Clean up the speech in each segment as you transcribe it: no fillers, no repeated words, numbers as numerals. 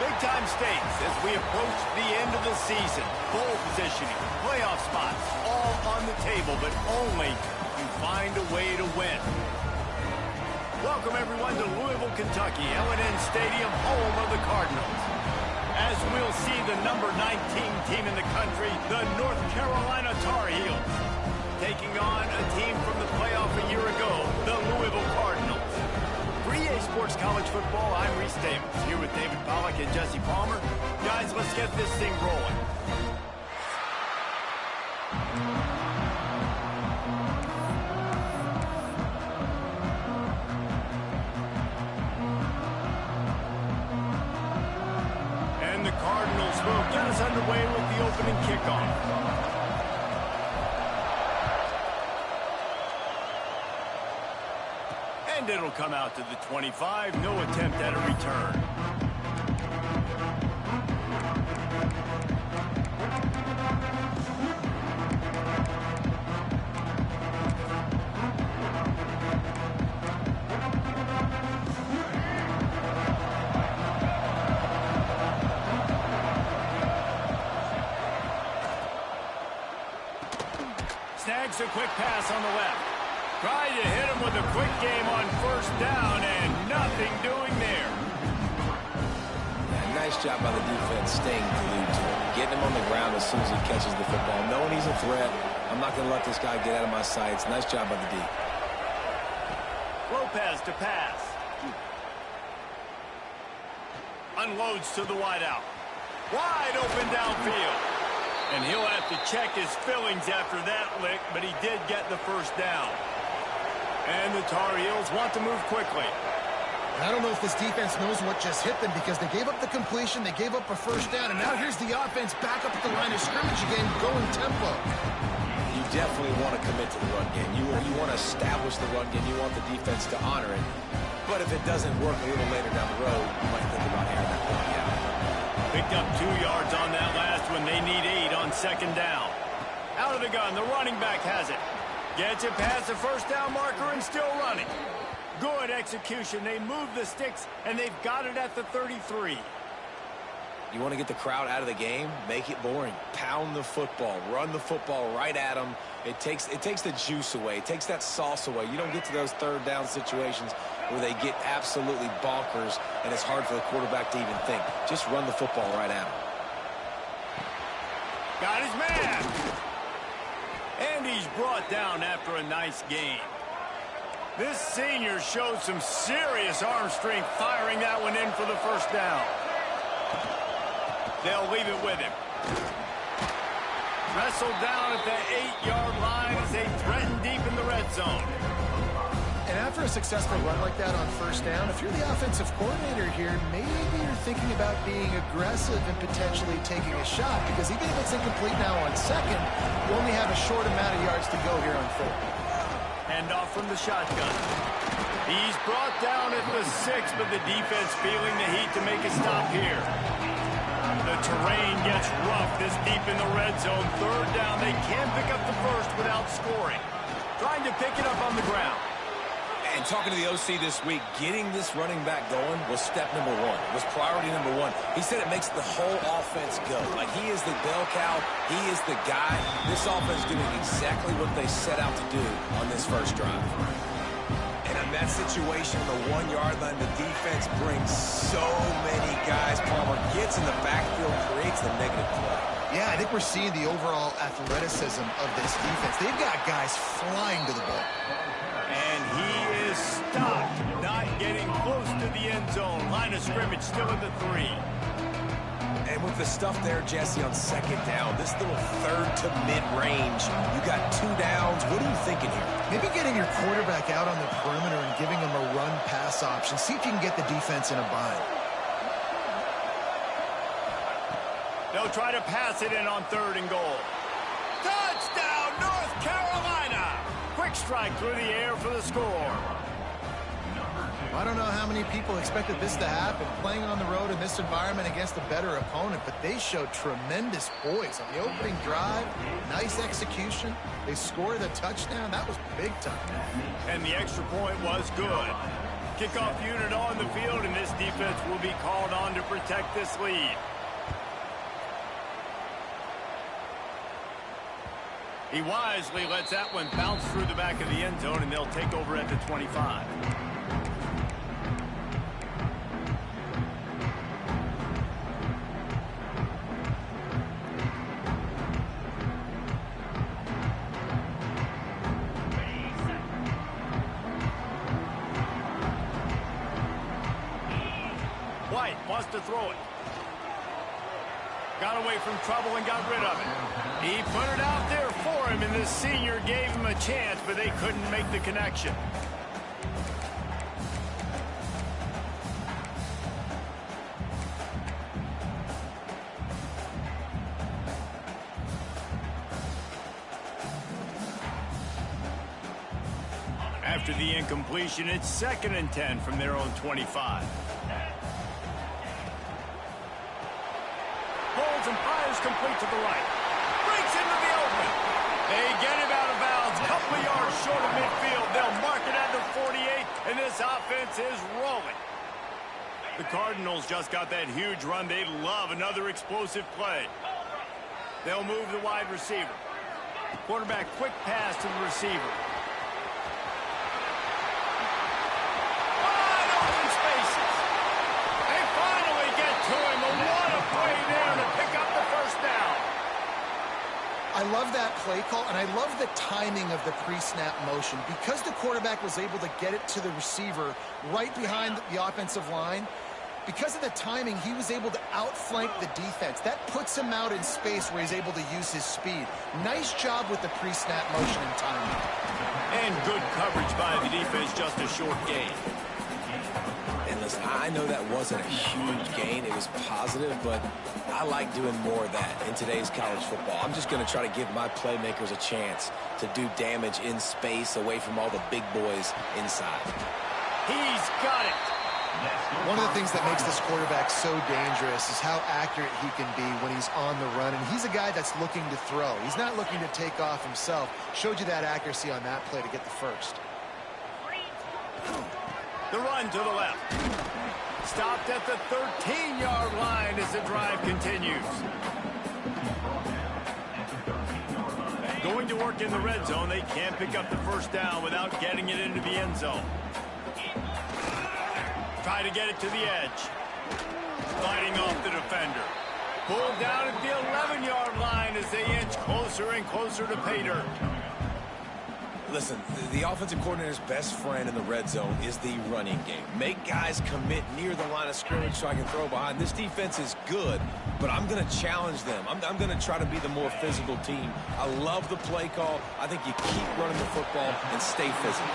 Big-time stakes as we approach the end of the season. Bowl positioning, playoff spots, all on the table, but only if you find a way to win. Welcome, everyone, to Louisville, Kentucky, L&N Stadium, home of the Cardinals. As we'll see the number 19 team in the country, the North Carolina Tar Heels, taking on a team from the playoff a year ago, the Louisville Cardinals. For EA Sports College Football, I'm Reese Davis, here with David Pollack and Jesse Palmer. Guys, let's get this thing rolling. And the Cardinals will get us underway with the opening kickoff. And it'll come out to the 25. No attempt at a return. Snags a quick pass on the left. Tried to hit him with a quick game on first down, and nothing doing there. Yeah, nice job by the defense staying glued to him. Getting him on the ground as soon as he catches the football. Knowing he's a threat, I'm not going to let this guy get out of my sights. Nice job by the D. Lopez to pass. Unloads to the wideout. Wide open downfield. And he'll have to check his fillings after that lick, but he did get the first down. And the Tar Heels want to move quickly. I don't know if this defense knows what just hit them because they gave up the completion, they gave up a first down, and now here's the offense back up at the line of scrimmage again, going tempo. You definitely want to commit to the run game. You want to establish the run game. You want the defense to honor it. But if it doesn't work a little later down the road, you might think about airing that ball out. Picked up 2 yards on that last one. They need 8 on second down. Out of the gun, the running back has it. Gets it past the first down marker and still running. Good execution. They move the sticks, and they've got it at the 33. You want to get the crowd out of the game? Make it boring. Pound the football. Run the football right at them. It takes the juice away. It takes that sauce away. You don't get to those third down situations where they get absolutely bonkers, and it's hard for the quarterback to even think. Just run the football right at him. Got his man. And he's brought down after a nice game. This senior showed some serious arm strength firing that one in for the first down. They'll leave it with him. Wrestled down at the 8-yard line as they threaten deep in the red zone. And after a successful run like that on first down, if you're the offensive coordinator here, maybe you're thinking about being aggressive and potentially taking a shot, because even if it's incomplete now on second, you only have a short amount of yards to go here on third. Hand off from the shotgun. He's brought down at the 6, but the defense feeling the heat to make a stop here. The terrain gets rough this deep in the red zone. Third down, they can't pick up the first without scoring. Trying to pick it up on the ground. And talking to the OC this week, getting this running back going was step number 1. Was priority number 1. He said it makes the whole offense go. Like, he is the bell cow. He is the guy. This offense doing exactly what they set out to do on this first drive. And in that situation, the 1-yard line, the defense brings so many guys. Palmer gets in the backfield, creates the negative play. Yeah, I think we're seeing the overall athleticism of this defense. They've got guys flying to the ball. And he is stopped, not getting close to the end zone. Line of scrimmage still at the 3. And with the stuff there, Jesse, on second down, this little third to mid-range, you got 2 downs. What are you thinking here? Maybe getting your quarterback out on the perimeter and giving him a run-pass option. See if you can get the defense in a bind. They'll try to pass it in on 3rd and goal. Touchdown, North Carolina! Quick strike through the air for the score. I don't know how many people expected this to happen, playing on the road in this environment against a better opponent, but they showed tremendous poise on the opening drive. Nice execution. They scored a touchdown. That was big time. And the extra point was good. Kickoff unit on the field, and this defense will be called on to protect this lead. He wisely lets that one bounce through the back of the end zone, and they'll take over at the 25. White wants to throw it. Got away from trouble and got rid of it. He put it out there for him, and the senior gave him a chance, but they couldn't make the connection. After the incompletion, it's 2nd and 10 from their own 25. Holds and fires complete to the right. Breaks into the open. They get him out of bounds. Couple of yards short of midfield. They'll mark it at the 48, and this offense is rolling. The Cardinals just got that huge run. They love another explosive play. They'll move the wide receiver. Quarterback quick pass to the receiver. Wide open spaces. They finally get to him. A what a play there to pick up the first down. I love that play call, and I love the timing of the pre-snap motion. Because the quarterback was able to get it to the receiver right behind the offensive line, because of the timing, he was able to outflank the defense. That puts him out in space where he's able to use his speed. Nice job with the pre-snap motion and timing. And good coverage by the defense, just a short gain. And listen, I know that wasn't a huge gain. It was positive, but I like doing more of that in today's college football. I'm just going to try to give my playmakers a chance to do damage in space away from all the big boys inside. He's got it. One of the things that makes this quarterback so dangerous is how accurate he can be when he's on the run. And he's a guy that's looking to throw. He's not looking to take off himself. Showed you that accuracy on that play to get the first. The run to the left. Stopped at the 13-yard line as the drive continues. Going to work in the red zone. They can't pick up the first down without getting it into the end zone. Try to get it to the edge. Fighting off the defender. Pulled down at the 11-yard line as they inch closer and closer to pay dirt. Listen, the offensive coordinator's best friend in the red zone is the running game. Make guys commit near the line of scrimmage so I can throw behind. This defense is good, but I'm going to challenge them. I'm going to try to be the more physical team. I love the play call. I think you keep running the football and stay physical.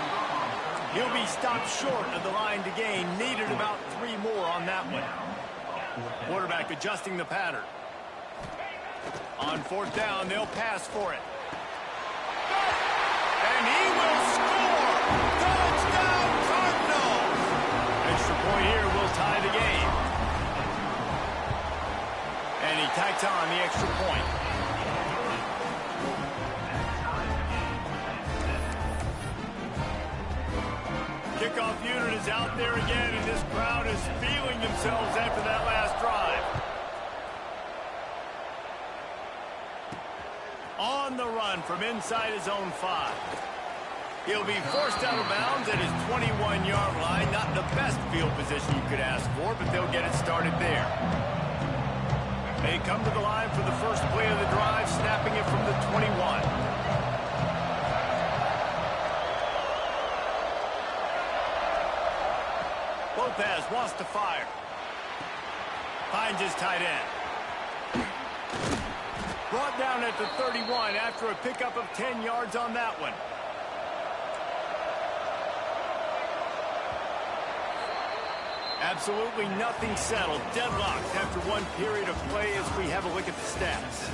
He'll be stopped short of the line to gain. Needed about 3 more on that one. Quarterback adjusting the pattern. On 4th down, they'll pass for it. And he will score! Touchdown, Cardinals! Extra point here will tie the game. And he tacks on the extra point. Kickoff unit is out there again, and this crowd is feeling themselves after that last drive. On the run from inside his own 5. He'll be forced out of bounds at his 21-yard line. Not the best field position you could ask for, but they'll get it started there. They come to the line for the first play of the drive, snapping it from the 21. Lopez wants to fire. Finds his tight end. Brought down at the 31 after a pickup of 10 yards on that one. Absolutely nothing settled. Deadlocked after one period of play as we have a look at the stats.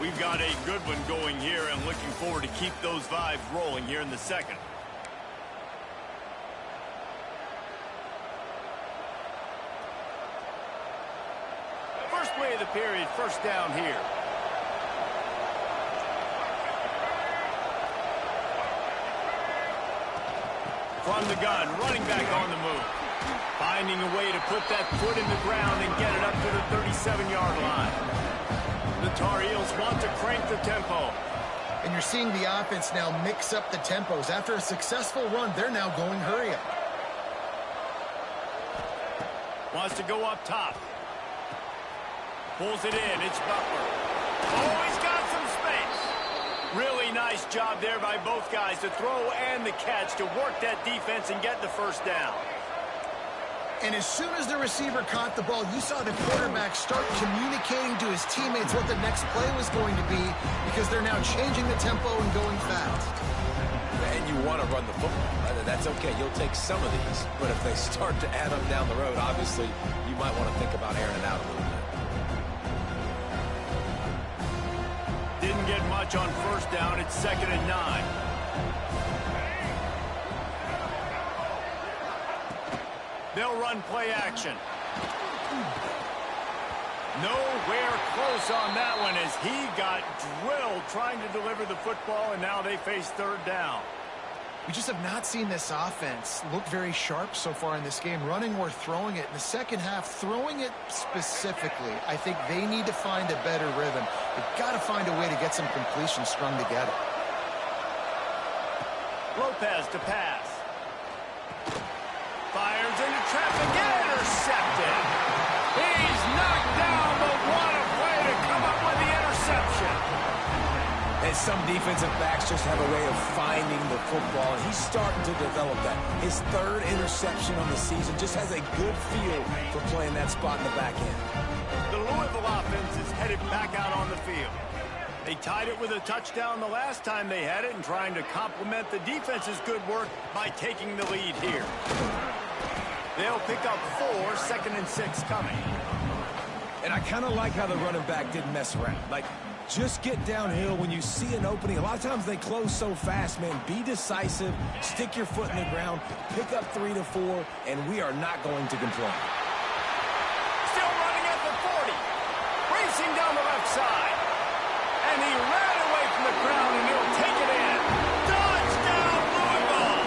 We've got a good one going here and looking forward to keep those vibes rolling here in the second. play of the period, first down here. From the gun, running back on the move. Finding a way to put that foot in the ground and get it up to the 37-yard line. The Tar Heels want to crank the tempo. And you're seeing the offense now mix up the tempos. After a successful run, they're now going hurry up. Wants to go up top. Pulls it in. It's Butler. Oh, he's got some space. Really nice job there by both guys to throw and the catch to work that defense and get the first down. And as soon as the receiver caught the ball, you saw the quarterback start communicating to his teammates what the next play was going to be because they're now changing the tempo and going fast. And you want to run the football. That's okay. You'll take some of these. But if they start to add up down the road, obviously, you might want to think about airing it out a little bit. Didn't get much on first down. It's 2nd and 9. They'll run play action. Nowhere close on that one as he got drilled trying to deliver the football, and now they face third down. We just have not seen this offense look very sharp so far in this game, running or throwing it. In the second half, throwing it specifically, I think they need to find a better rhythm. They've got to find a way to get some completions strung together. Lopez to pass. Fires into traffic, intercepted. He's knocked down, but what a play to come up with the interception. And some defensive backs just have a way of finding the football, and he's starting to develop that. His 3rd interception on the season, just has a good feel for playing that spot in the back end. The Louisville offense is headed back out on the field. They tied it with a touchdown the last time they had it and trying to complement the defense's good work by taking the lead here. They'll pick up 4, 2nd and 6 coming. And I kind of like how the running back didn't mess around. Like, just get downhill when you see an opening. A lot of times they close so fast, man. Be decisive, stick your foot in the ground, pick up 3 to 4, and we are not going to complain. Still running at the 40. Racing down the left side. And he ran away from the crowd, and he'll take it in. Touchdown, Louisville!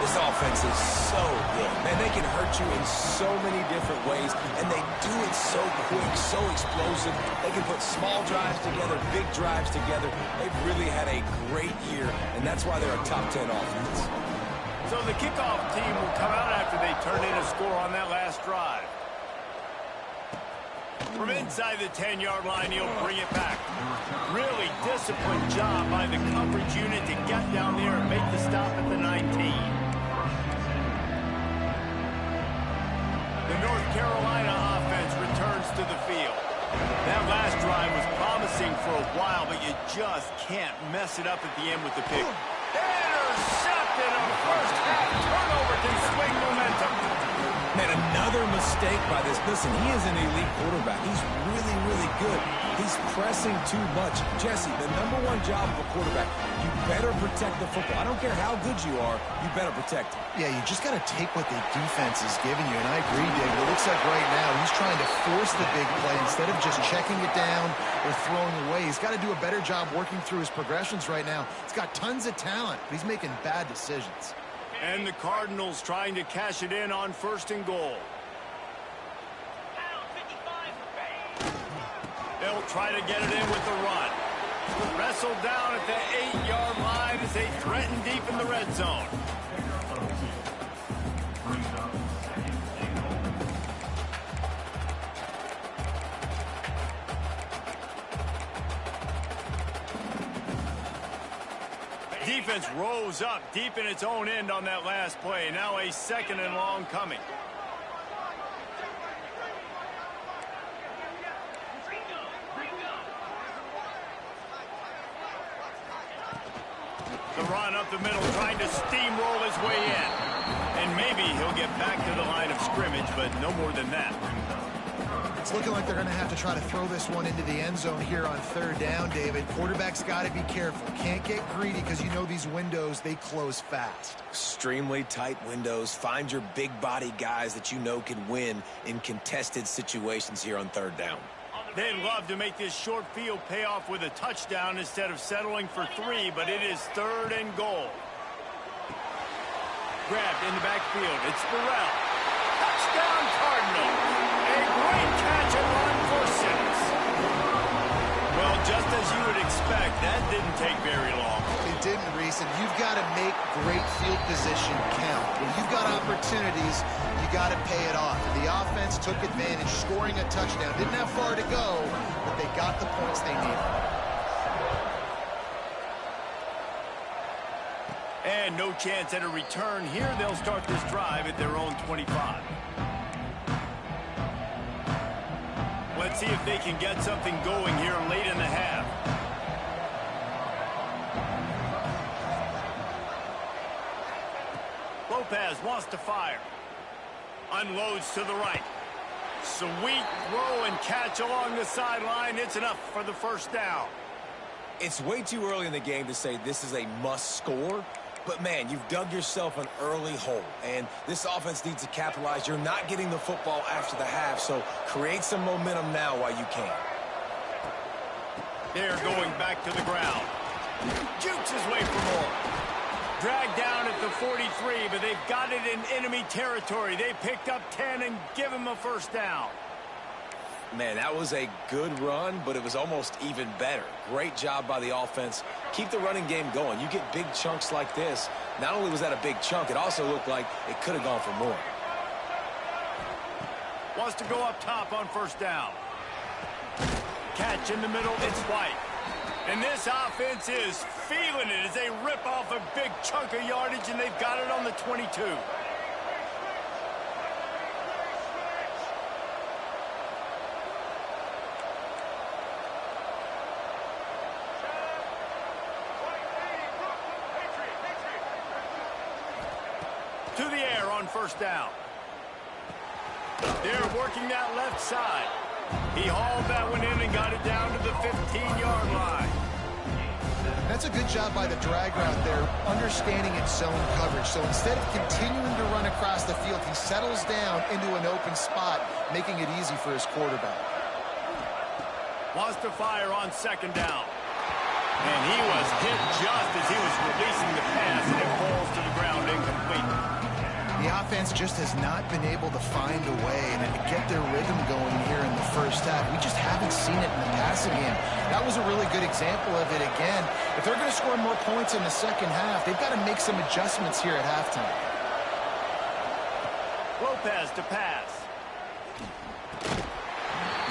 This offense is so good. Man, they can hurt you in so many different ways, and they do it so quick, so explosive. They can put small drives together, big drives together. They've really had a great year, and that's why they're a top 10 offense. So the kickoff team will come out after they turn in a score on that last drive. From inside the 10-yard line, he'll bring it back. Really disciplined job by the coverage unit to get down there and make the stop at the 19. The North Carolina offense returns to the field. That last drive was promising for a while, but you just can't mess it up at the end with the pick. Intercepted on first half turnover can swing momentum. Man, another mistake by this. Listen, he is an elite quarterback. He's really, really good. He's pressing too much. Jesse, the #1 job of a quarterback, you better protect the football. I don't care how good you are, you better protect it. Yeah, you just got to take what the defense is giving you. And I agree, Dave. It looks like right now he's trying to force the big play instead of just checking it down or throwing away. He's got to do a better job working through his progressions right now. He's got tons of talent, but he's making bad decisions. And the Cardinals trying to cash it in on 1st and goal. They'll try to get it in with the run. Wrestled down at the 8-yard line as they threaten deep in the red zone. Defense rose up deep in its own end on that last play. Now a 2nd and long coming. The run up the middle, trying to steamroll his way in. And maybe he'll get back to the line of scrimmage, but no more than that. It's looking like they're going to have to try to throw this one into the end zone here on third down, David. Quarterback's got to be careful. Can't get greedy because you know these windows, they close fast. Extremely tight windows. Find your big body guys that you know can win in contested situations here on third down. They'd love to make this short field pay off with a touchdown instead of settling for 3, but it is third and goal. Grabbed in the backfield. It's Burrell. Touchdown Cardinals. A great catch and run for 6. Well, just as you would expect, that didn't take very long. It didn't, Reese, and you've got to make great field position count. When you've got opportunities, you got to pay it off. And the offense took advantage, scoring a touchdown. Didn't have far to go, but they got the points they needed. And no chance at a return here. They'll start this drive at their own 25. Let's see if they can get something going here late in the half. Lopez wants to fire. Unloads to the right. Sweet throw and catch along the sideline. It's enough for the first down. It's way too early in the game to say this is a must score. But, man, you've dug yourself an early hole, and this offense needs to capitalize. You're not getting the football after the half, so create some momentum now while you can. They're going back to the ground. Jukes his way for more. Dragged down at the 43, but they've got it in enemy territory. They picked up 10 and give him a first down. Man, that was a good run, but it was almost even better. Great job by the offense. Keep the running game going. You get big chunks like this. Not only was that a big chunk, it also looked like it could have gone for more. Wants to go up top on first down. Catch in the middle, it's White. And this offense is feeling it as they rip off a big chunk of yardage, and they've got it on the 22. To the air on first down. They're working that left side. He hauled that one in and got it down to the 15-yard line. That's a good job by the drag route there, understanding its zone coverage. So instead of continuing to run across the field, he settles down into an open spot, making it easy for his quarterback. Wants to fire on second down. And he was hit just as he was releasing the pass, and it falls to the ground incomplete. The offense just has not been able to find a way and to get their rhythm going here in the first half. We just haven't seen it in the passing game. That was a really good example of it again. If they're going to score more points in the second half, they've got to make some adjustments here at halftime. Lopez to pass.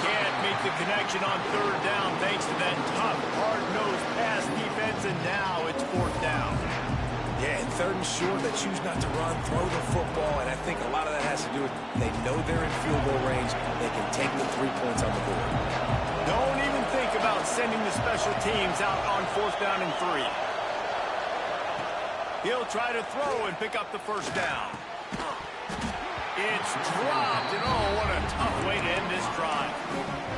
Can't make the connection on third down thanks to that tough, hard-nosed pass defense, and now it's fourth down. Yeah, and third and short, they choose not to run, throw the football, and I think a lot of that has to do with they know they're in field goal range. They can take the 3 points on the board. Don't even think about sending the special teams out on fourth down and 3. He'll try to throw and pick up the first down. It's dropped, and oh, what a tough way to end this drive.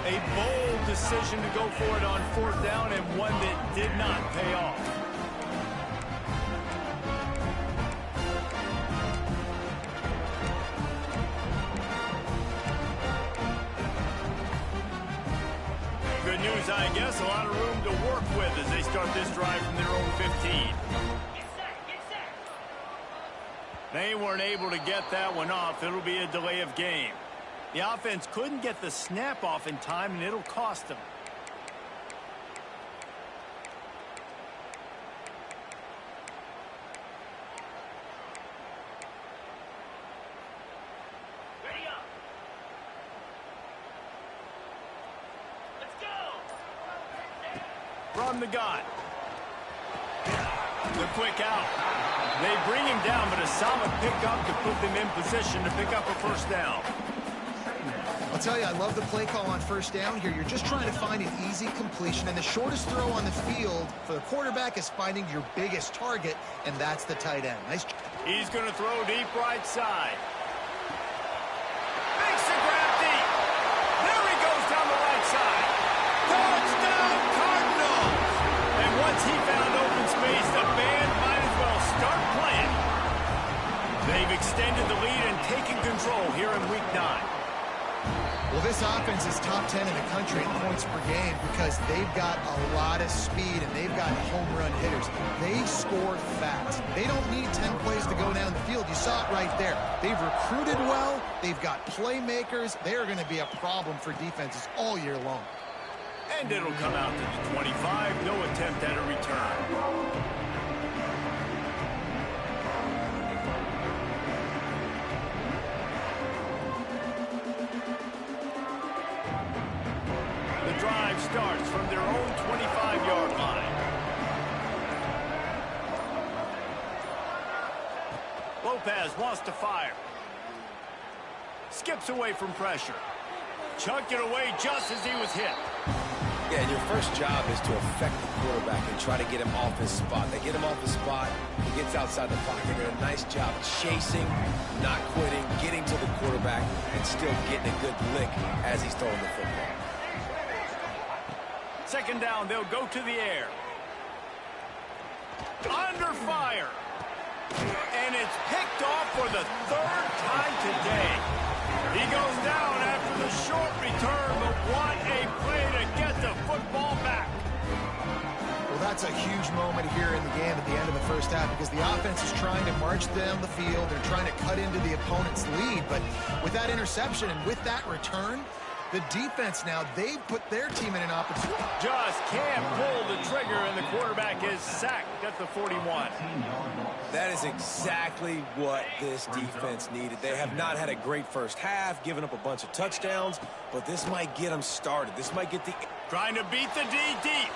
A bold decision to go for it on fourth down, and one that did not pay off. Good news, I guess. A lot of room to work with as they start this drive from their own 15. They weren't able to get that one off. It'll be a delay of game. The offense couldn't get the snap off in time, and it'll cost them. From the gun. The quick out. They bring him down, but a solid pickup to put them in position to pick up a first down. I'll tell you, I love the play call on first down here. You're just trying to find an easy completion, and the shortest throw on the field for the quarterback is finding your biggest target, and that's the tight end. Nice. He's going to throw deep right side. Makes the grab deep. There he Well, this offense is top 10 in the country in points per game because they've got a lot of speed and they've got home run hitters. They score fast. They don't need 10 plays to go down the field. You saw it right there. They've recruited well. They've got playmakers. They are going to be a problem for defenses all year long. And it'll come out to the 25. No attempt at a return. Drive starts from their own 25-yard line. Lopez wants to fire. Skips away from pressure. Chucked it away just as he was hit. Yeah, your first job is to affect the quarterback and try to get him off his spot. They get him off his spot, he gets outside the pocket. They did a nice job chasing, not quitting, getting to the quarterback, and still getting a good lick as he's throwing the football. Second down, they'll go to the air. Under fire. And it's picked off for the third time today. He goes down after the short return, but what a play to get the football back. Well, that's a huge moment here in the game at the end of the first half because the offense is trying to march down the field. They're trying to cut into the opponent's lead, but with that interception and with that return, the defense now, they've put their team in an opportunity. Just can't pull the trigger, and the quarterback is sacked at the 41. That is exactly what this defense needed. They have not had a great first half, given up a bunch of touchdowns, but this might get them started. This might get the... Trying to beat the D deep.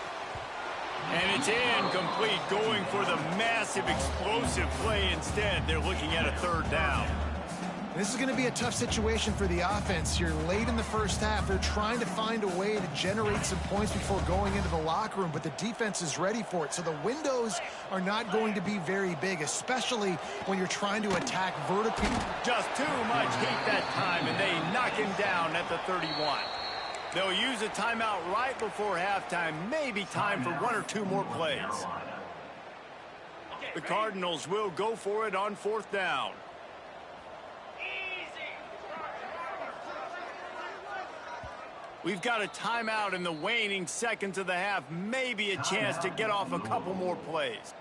And it's incomplete, going for the massive, explosive play instead. They're looking at a third down. This is going to be a tough situation for the offense here late in the first half. They're trying to find a way to generate some points before going into the locker room, but the defense is ready for it. So the windows are not going to be very big, especially when you're trying to attack vertically. Just too much heat that time, and they knock him down at the 31. They'll use a timeout right before halftime, maybe time for one or two more plays. The Cardinals will go for it on fourth down. We've got a timeout in the waning seconds of the half. Maybe a chance to get off a couple more plays.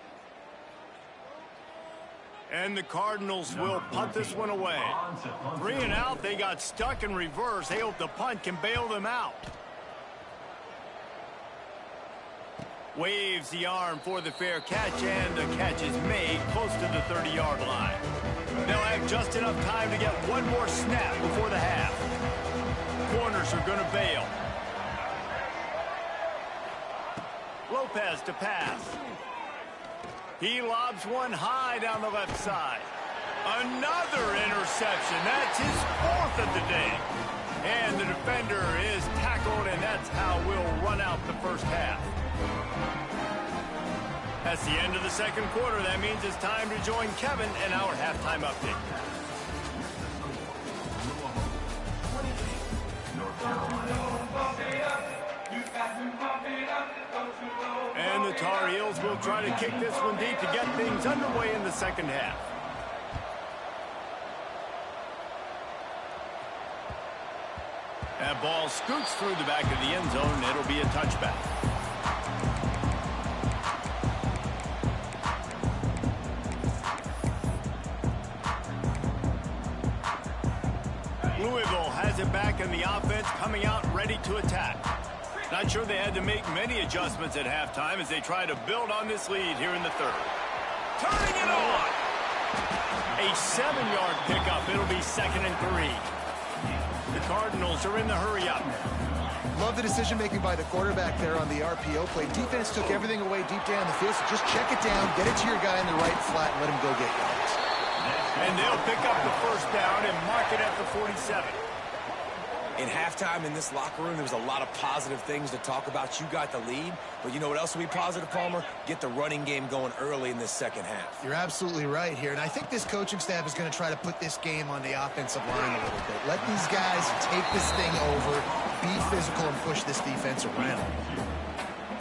And the Cardinals will punt this one away. 3 and out. They got stuck in reverse. They hope the punt can bail them out. Waves the arm for the fair catch, and the catch is made close to the 30-yard line. They'll have just enough time to get one more snap before the half. Corners are going to bail. Lopez to pass. He lobs one high down the left side. Another interception. That's his fourth of the day. And the defender is tackled, and that's how we'll run out the first half. That's the end of the second quarter. That means it's time to join Kevin in our halftime update. And the Tar Heels will try to kick this one deep to get things underway in the second half. That ball scoots through the back of the end zone, and it'll be a touchback. Louisville has it back in the offense, coming out ready to attack. Not sure they had to make many adjustments at halftime as they try to build on this lead here in the third. Turning it on! A 7-yard pickup. It'll be 2nd and 3. The Cardinals are in the hurry-up. Love the decision-making by the quarterback there on the RPO play. Defense took everything away deep down the field, so just check it down, get it to your guy in the right flat, and let him go get yards. And they'll pick up the first down and mark it at the 47. In halftime in this locker room, there was a lot of positive things to talk about. You got the lead, but you know what else will be positive, Palmer? Get the running game going early in this second half. You're absolutely right here, and I think this coaching staff is going to try to put this game on the offensive line a little bit. Let these guys take this thing over, be physical, and push this defense around.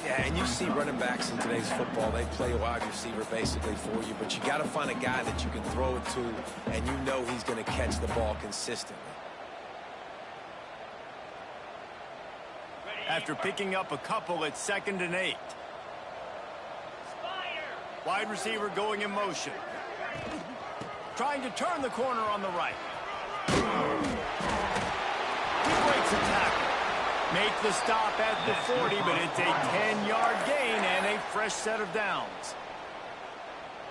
Yeah, and you see running backs in today's football, they play a wide receiver basically for you, but you got to find a guy that you can throw it to, and you know he's going to catch the ball consistently. after picking up a couple at 2nd and 8. Wide receiver going in motion. Trying to turn the corner on the right. He breaks a tackle. Make the stop at the 40, but it's a 10-yard gain and a fresh set of downs.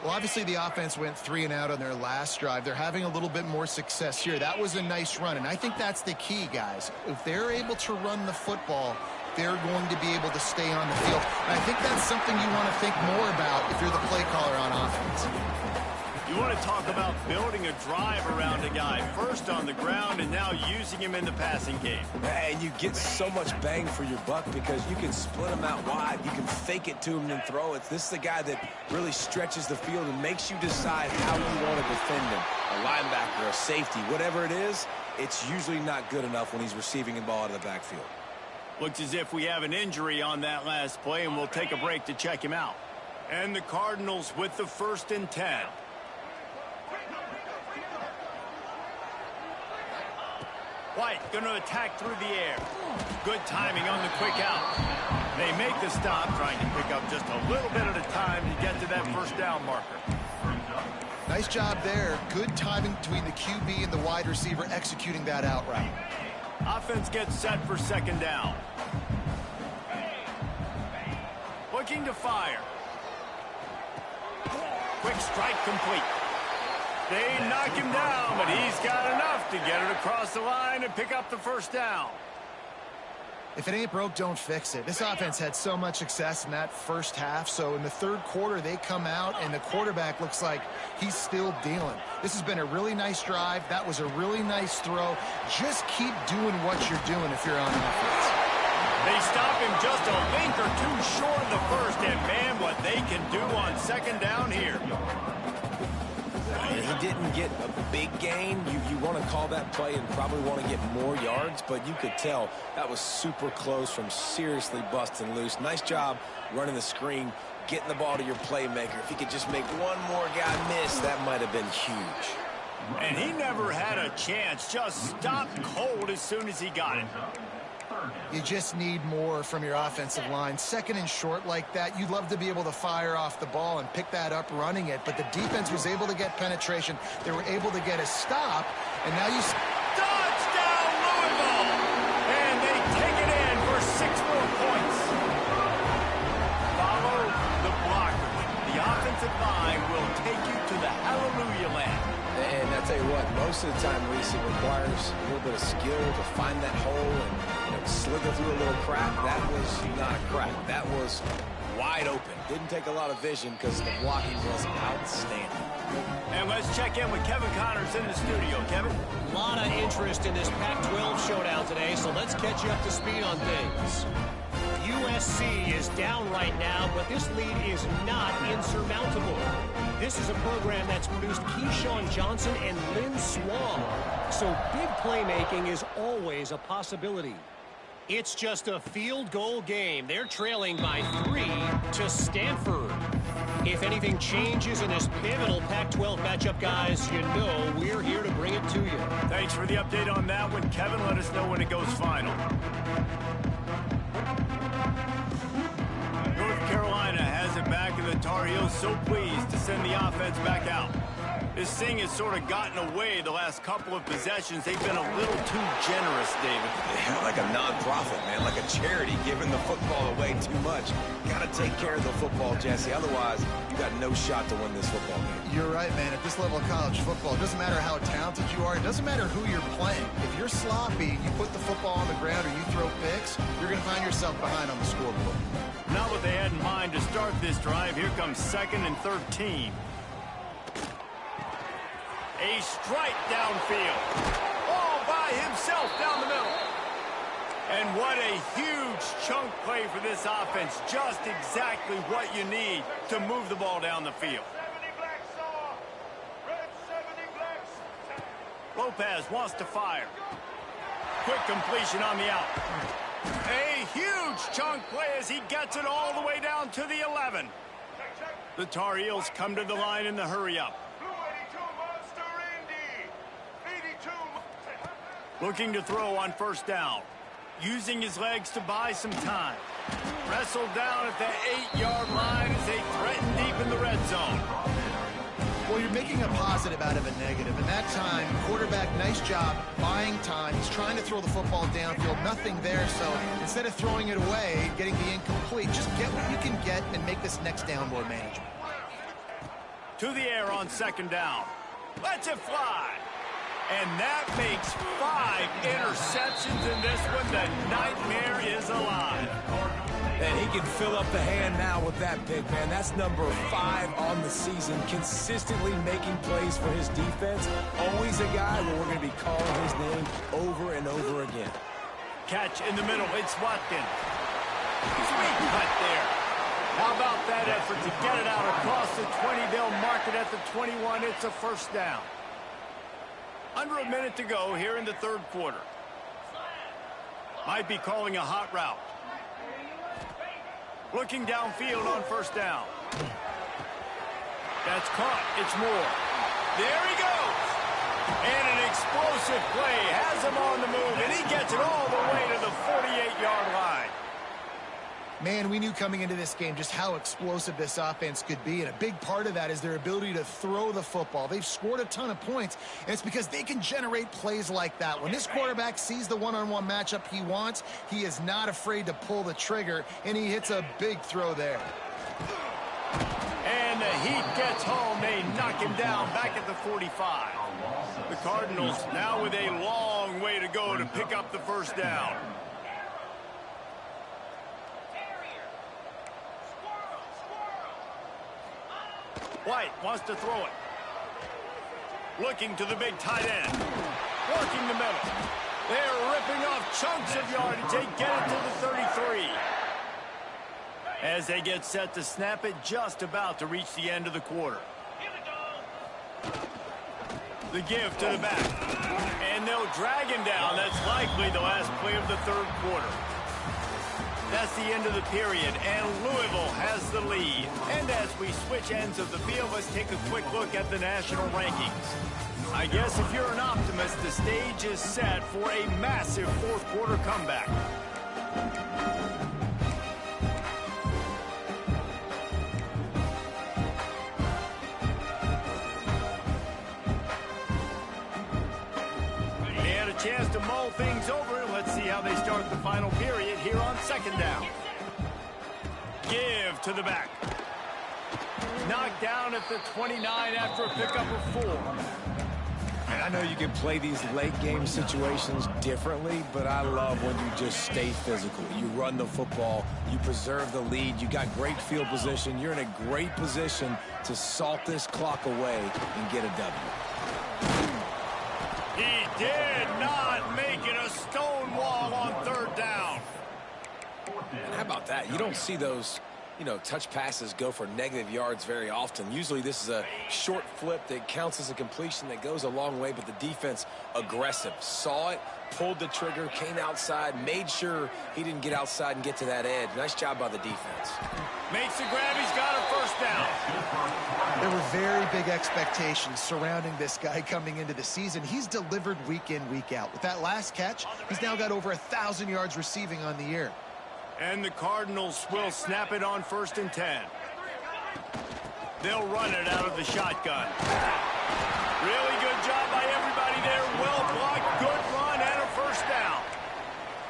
Well, obviously the offense went 3 and out on their last drive. They're having a little bit more success here. That was a nice run, and I think that's the key, guys. If they're able to run the football, they're going to be able to stay on the field. And I think that's something you want to think more about if you're the play caller on offense. You want to talk about building a drive around a guy, first on the ground and now using him in the passing game. And you get so much bang for your buck because you can split him out wide. You can fake it to him and throw it. This is the guy that really stretches the field and makes you decide how you want to defend him. A linebacker, a safety, whatever it is, it's usually not good enough when he's receiving the ball out of the backfield. Looks as if we have an injury on that last play, and we'll take a break to check him out. And the Cardinals with the 1st and 10. White going to attack through the air. Good timing on the quick out. They make the stop, trying to pick up just a little bit at a time to get to that 1st down marker. Nice job there. Good timing between the QB and the wide receiver executing that out route. Offense gets set for 2nd down. Looking to fire. Quick strike complete. They knock him down, but he's got enough to get it across the line and pick up the 1st down. If it ain't broke, don't fix it. This offense had so much success in that first half, so in the 3rd quarter, they come out, and the quarterback looks like he's still dealing. This has been a really nice drive. That was a really nice throw. Just keep doing what you're doing if you're on offense. They stop him just a link or two short of the 1st, and man, what they can do on 2nd down here. He didn't get a big gain. You want to call that play and probably want to get more yards, but you could tell that was super close from seriously busting loose. Nice job running the screen, getting the ball to your playmaker. If he could just make one more guy miss, that might have been huge. And he never had a chance. Just stopped cold as soon as he got it. You just need more from your offensive line. 2nd and short like that, you'd love to be able to fire off the ball and pick that up running it, but the defense was able to get penetration. They were able to get a stop, and now you... Touchdown, Louisville! And they take it in for 6 more points. Follow the blockers. The offensive line will take you to the hallelujah land. And I tell you what, most of the time, Reese, it requires a little bit of skill to find that hole and slither through a little crack. That was not a crack. That was wide open. Didn't take a lot of vision because the blocking was outstanding. And let's check in with Kevin Connors in the studio. Kevin? A lot of interest in this Pac-12 showdown today, so let's catch you up to speed on things. USC is down right now, but this lead is not insurmountable. This is a program that's produced Keyshawn Johnson and Lynn Swan, so big playmaking is always a possibility. It's just a field goal game. They're trailing by 3 to Stanford. If anything changes in this pivotal Pac-12 matchup, guys, you know we're here to bring it to you. Thanks for the update on that one, Kevin. Let us know when it goes final. North Carolina has it back, and the Tar Heels so pleased to send the offense back out. This thing has sort of gotten away the last couple of possessions. They've been a little too generous, David. Yeah, like a non-profit, man, like a charity giving the football away too much. Got to take care of the football, Jesse. Otherwise, you got no shot to win this football game. You're right, man. At this level of college football, it doesn't matter how talented you are. It doesn't matter who you're playing. If you're sloppy, you put the football on the ground or you throw picks, you're going to find yourself behind on the scoreboard. Not what they had in mind to start this drive. Here comes 2nd and 13. A strike downfield. All by himself down the middle. And what a huge chunk play for this offense. Just exactly what you need to move the ball down the field. Lopez wants to fire. Quick completion on the out. A huge chunk play as he gets it all the way down to the 11. The Tar Heels come to the line in the hurry-up. Looking to throw on 1st down. using his legs to buy some time. Wrestled down at the 8-yard line as they threaten deep in the red zone. Well, you're making a positive out of a negative. And that time, quarterback, nice job buying time. He's trying to throw the football downfield. Nothing there. So instead of throwing it away, getting the incomplete, just get what you can get and make this next down more manageable. To the air on second down. Lets it fly. And that makes 5 interceptions in this one. The nightmare is alive. And he can fill up the hand now with that big man. That's number 5 on the season, consistently making plays for his defense. Always a guy where we're going to be calling his name over and over again. Catch in the middle. It's Watkins. Sweet cut there. How about that effort to get it out across the 20? They'll mark it at the 21. It's a first down. Under a minute to go here in the third quarter. Might be calling a hot route. Looking downfield on first down. That's caught. It's Moore. There he goes. And an explosive play has him on the move, and he gets it all the way to the 48-yard line. Man, we knew coming into this game just how explosive this offense could be, and a big part of that is their ability to throw the football. They've scored a ton of points, and it's because they can generate plays like that. When this quarterback sees the one-on-one matchup he wants, he is not afraid to pull the trigger, and he hits a big throw there. And the Heat gets home. They knock him down back at the 45. The Cardinals now with a long way to go to pick up the first down. White wants to throw it. Looking to the big tight end. Working the middle. They're ripping off chunks of yardage. They get it to the 33. As they get set to snap it, just about to reach the end of the quarter. The give to the back. And they'll drag him down. That's likely the last play of the third quarter. That's the end of the period, and Louisville has the lead. And as we switch ends of the field, let's take a quick look at the national rankings. I guess if you're an optimist, the stage is set for a massive fourth quarter comeback. They had a chance to mull things over. Let's see how they start the final period here on second down. Give to the back. Knocked down at the 29 after a pickup of 4. And I know you can play these late game situations differently, but I love when you just stay physical. You run the football, you preserve the lead, you got great field position, you're in a great position to salt this clock away and get a W. He did not make it a stone wall on third down. And how about that? You don't see those, touch passes go for negative yards very often. Usually this is a short flip that counts as a completion that goes a long way, but the defense aggressive. Saw it, pulled the trigger, came outside, made sure he didn't get outside and get to that edge. Nice job by the defense. Makes the grab. He's got a first down. There were very big expectations surrounding this guy coming into the season. He's delivered week in, week out. With that last catch, he's now got over 1,000 yards receiving on the year. And the Cardinals will snap it on 1st and 10. They'll run it out of the shotgun. Really good job by everybody there. Well blocked, good run, and a first down.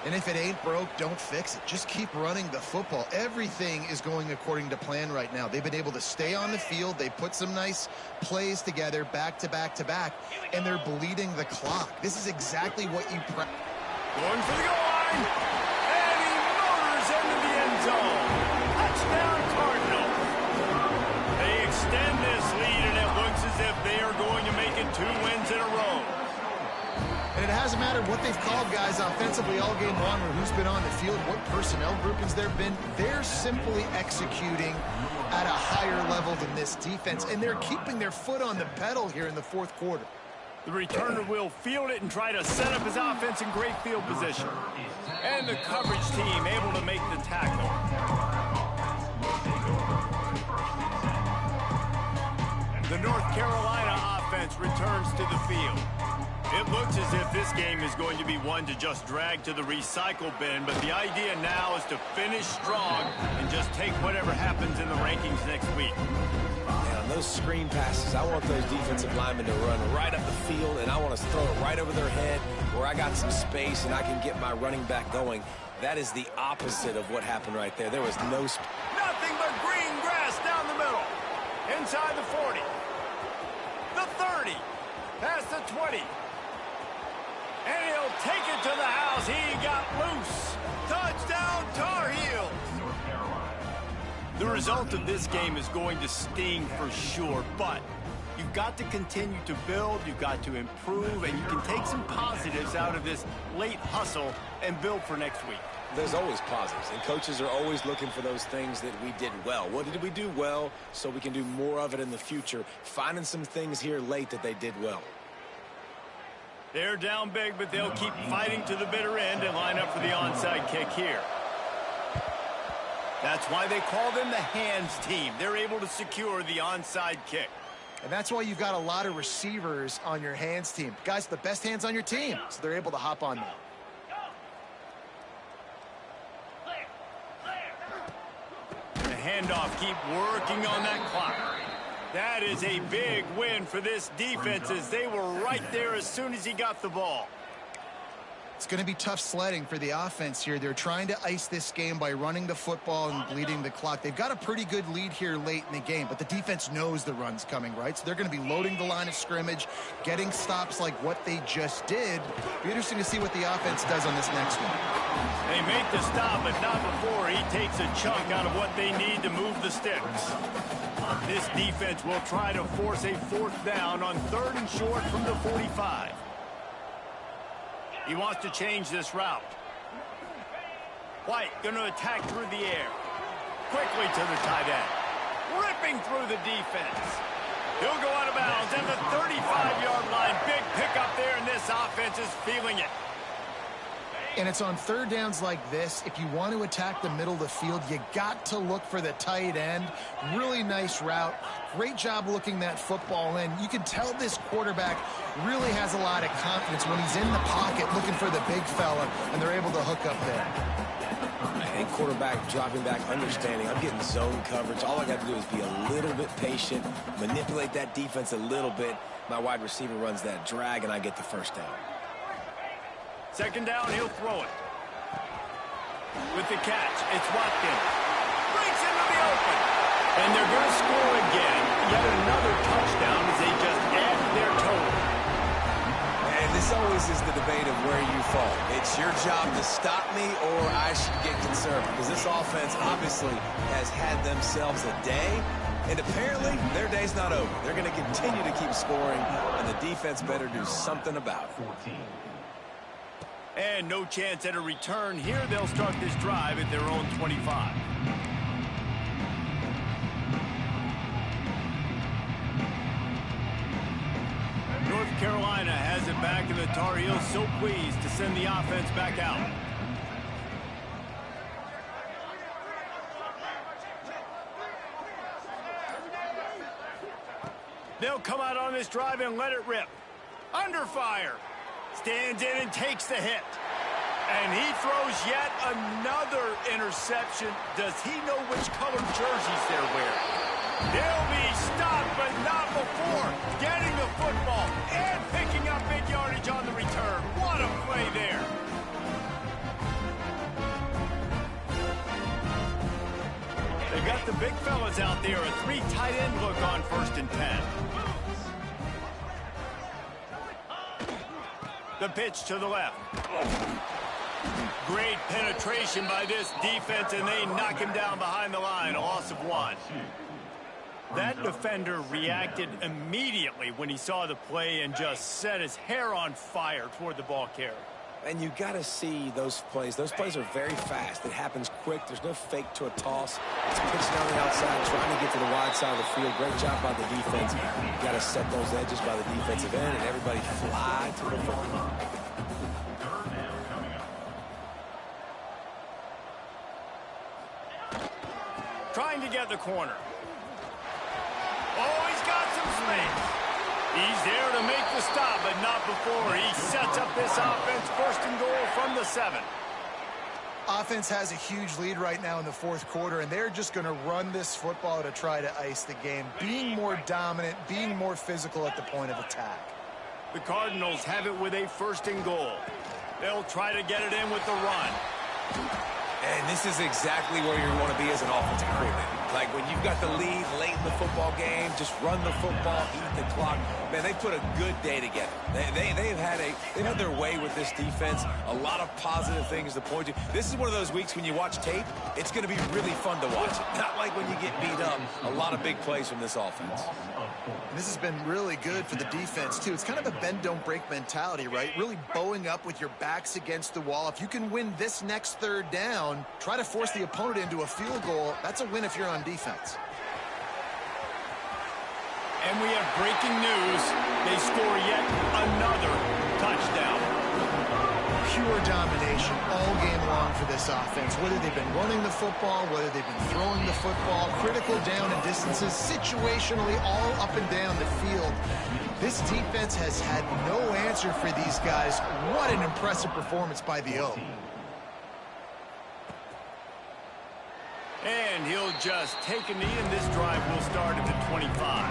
And if it ain't broke, don't fix it. Just keep running the football. Everything is going according to plan right now. They've been able to stay on the field. They put some nice plays together back to back to back, and they're bleeding the clock. This is exactly what you going for the goal line. And he motors into the end zone. Touchdown, Cardinals. They extend this lead, and it looks as if they are going to make it 2 wins in a row. And it hasn't mattered what they've called guys offensively all game long or who's been on the field, what personnel groupings there have been. They're simply executing at a higher level than this defense, and they're keeping their foot on the pedal here in the fourth quarter. The returner will field it and try to set up his offense in great field position. And the coverage team able to make the tackle. The North Carolina offense returns to the field. It looks as if this game is going to be one to just drag to the recycle bin, but the idea now is to finish strong and just take whatever happens in the rankings next week. And on those screen passes, I want those defensive linemen to run right up the field, and I want to throw it right over their head where I got some space and I can get my running back going. That is the opposite of what happened right there. There was no space. Nothing but green grass down the middle. Inside the 40. The 30. Past the 20. And he'll take it to the house. He got loose. Touchdown, Tar Heels. The result of this game is going to sting for sure, but you've got to continue to build, you've got to improve, and you can take some positives out of this late hustle and build for next week. There's always positives, and coaches are always looking for those things that we did well. What did we do well so we can do more of it in the future? Finding some things here late that they did well. They're down big, but they'll keep fighting to the bitter end and line up for the onside kick here. That's why they call them the hands team. They're able to secure the onside kick. And that's why you've got a lot of receivers on your hands team. Guys, the best hands on your team, so they're able to hop on now. The handoff, keep working on that clock. That is a big win for this defense as they were right there as soon as he got the ball. It's going to be tough sledding for the offense here. They're trying to ice this game by running the football and bleeding the clock. They've got a pretty good lead here late in the game, but the defense knows the run's coming, right? So they're going to be loading the line of scrimmage, getting stops like what they just did. Be interesting to see what the offense does on this next one. They make the stop, but not before he takes a chunk out of what they need to move the sticks. This defense will try to force a fourth down on 3rd and short from the 45. He wants to change this route. White going to attack through the air. Quickly to the tight end. Ripping through the defense. He'll go out of bounds at the 35-yard line. Big pickup there, and this offense is feeling it. And it's on 3rd downs like this. If you want to attack the middle of the field, you got to look for the tight end. Really nice route. Great job looking that football in. You can tell this quarterback really has a lot of confidence when he's in the pocket looking for the big fella, and they're able to hook up there. And quarterback dropping back, understanding I'm getting zone coverage. All I got to do is be a little bit patient, manipulate that defense a little bit. My wide receiver runs that drag, and I get the first down. 2nd down, he'll throw it. With the catch, it's Watkins. Breaks into the open. And they're going to score again. Yet another touchdown as they just add their total. And this always is the debate of where you fall. It's your job to stop me or I should get conservative. Because this offense obviously has had themselves a day. And apparently, their day's not over. They're going to continue to keep scoring. And the defense better do something about it. And no chance at a return here. They'll start this drive at their own 25. North Carolina has it back, and the Tar Heels so pleased to send the offense back out. They'll come out on this drive and let it rip. Under fire. Stands in and takes the hit. And he throws yet another interception. Does he know which colored jerseys they're wearing? They'll be stopped, but not before getting the football and picking up big yardage on the return. What a play there. They've got the big fellas out there. A 3 tight end look on 1st and 10. The pitch to the left. Great penetration by this defense, and they knock him down behind the line. A loss of 1. That defender reacted immediately when he saw the play and just set his hair on fire toward the ball carrier. And you got to see those plays. Those plays are very fast. It happens quick. There's no fake to a toss. It's pitching on the outside, trying to get to the wide side of the field. Great job by the defense. You got to set those edges by the defensive end, and everybody fly to the football. Trying to get the corner. Oh, he's got some space. He's there to make to stop, but not before. He sets up this offense, first and goal from the 7. Offense has a huge lead right now in the fourth quarter, and they're just going to run this football to try to ice the game, being more dominant, being more physical at the point of attack. The Cardinals have it with a first and goal. They'll try to get it in with the run. And this is exactly where you want to be as an offensive coordinator. Like when you've got the lead late in the football game, just run the football, eat the clock. Man, they put a good day together. They've had their way with this defense. A lot of positive things to point to. This is one of those weeks when you watch tape, it's going to be really fun to watch it. Not like when you get beat up. A lot of big plays from this offense. And this has been really good for the defense, too. It's kind of a bend-don't-break mentality, right? Really bowing up with your backs against the wall. If you can win this next third down, try to force the opponent into a field goal. That's a win if you're on defense. And we have breaking news. They score yet another touchdown. Pure domination all game long for this offense. Whether they've been running the football, whether they've been throwing the football, critical down and distances, situationally all up and down the field. This defense has had no answer for these guys. What an impressive performance by the O. And he'll just take a knee, and this drive will start at the 25.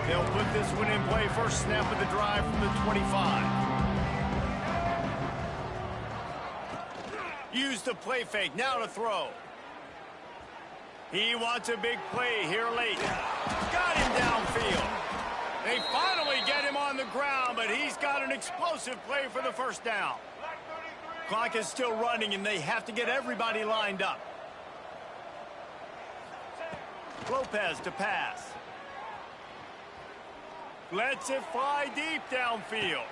They'll put this one in play. First snap of the drive from the 25. Use the play fake. Now to throw. He wants a big play here late. Got him downfield. They finally get him on the ground, but he's got an explosive play for the first down. Clock is still running, and they have to get everybody lined up. Lopez to pass. Lets it fly deep downfield.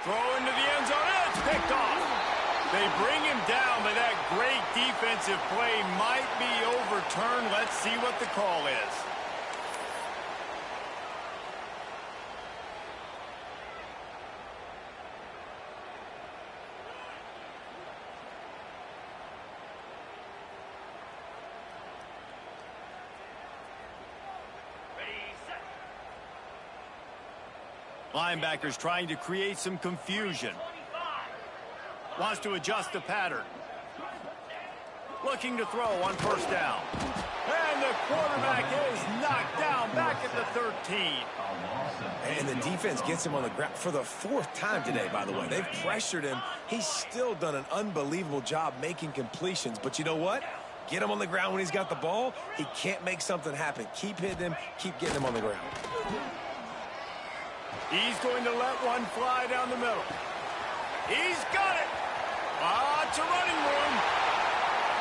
Throw into the end zone. It's picked off. They bring him down, but that great defensive play might be overturned. Let's see what the call is. Linebackers trying to create some confusion. Wants to adjust the pattern. Looking to throw on first down. And the quarterback is knocked down back at the 13. And the defense gets him on the ground for the 4th time today, by the way. They've pressured him. He's still done an unbelievable job making completions. But you know what? Get him on the ground when he's got the ball. He can't make something happen. Keep hitting him. Keep getting him on the ground. He's going to let one fly down the middle. He's got it. Lots of running room.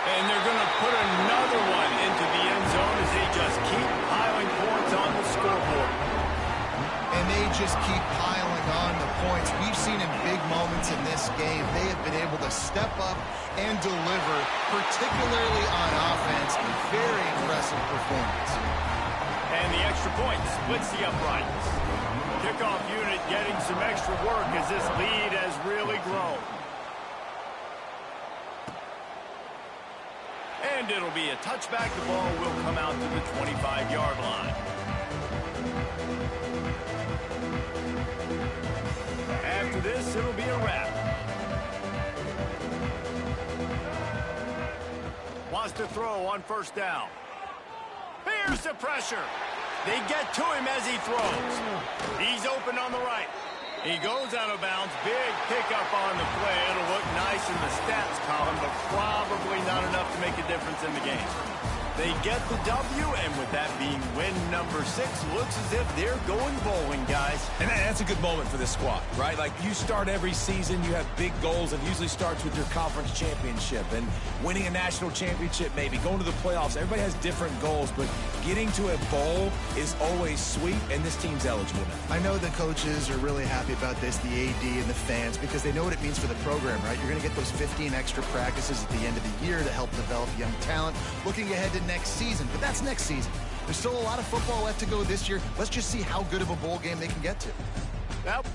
And they're going to put another one into the end zone as they just keep piling points on the scoreboard. And they just keep piling on the points. We've seen in big moments in this game, they have been able to step up and deliver, particularly on offense. A very impressive performance. And the extra point splits the uprights. Kickoff unit getting some extra work as this lead has really grown. And it'll be a touchback. The ball will come out to the 25-yard line. After this, it'll be a wrap. Wants to throw on first down. Here's the pressure. They get to him as he throws. He's open on the right. He goes out of bounds. Big pickup on the play. It'll look nice in the stats column, but probably not enough to make a difference in the game. They get the W, and with that being win number 6, looks as if they're going bowling, guys. And that's a good moment for this squad, right? Like, you start every season, you have big goals. It usually starts with your conference championship and winning a national championship, maybe going to the playoffs. Everybody has different goals, but getting to a bowl is always sweet, and this team's eligible now. I know the coaches are really happy about this, the AD and the fans, because they know what it means for the program, right? You're going to get those 15 extra practices at the end of the year to help develop young talent. Looking ahead to next season, but that's next season. There's still a lot of football left to go this year. Let's just see how good of a bowl game they can get to. Well,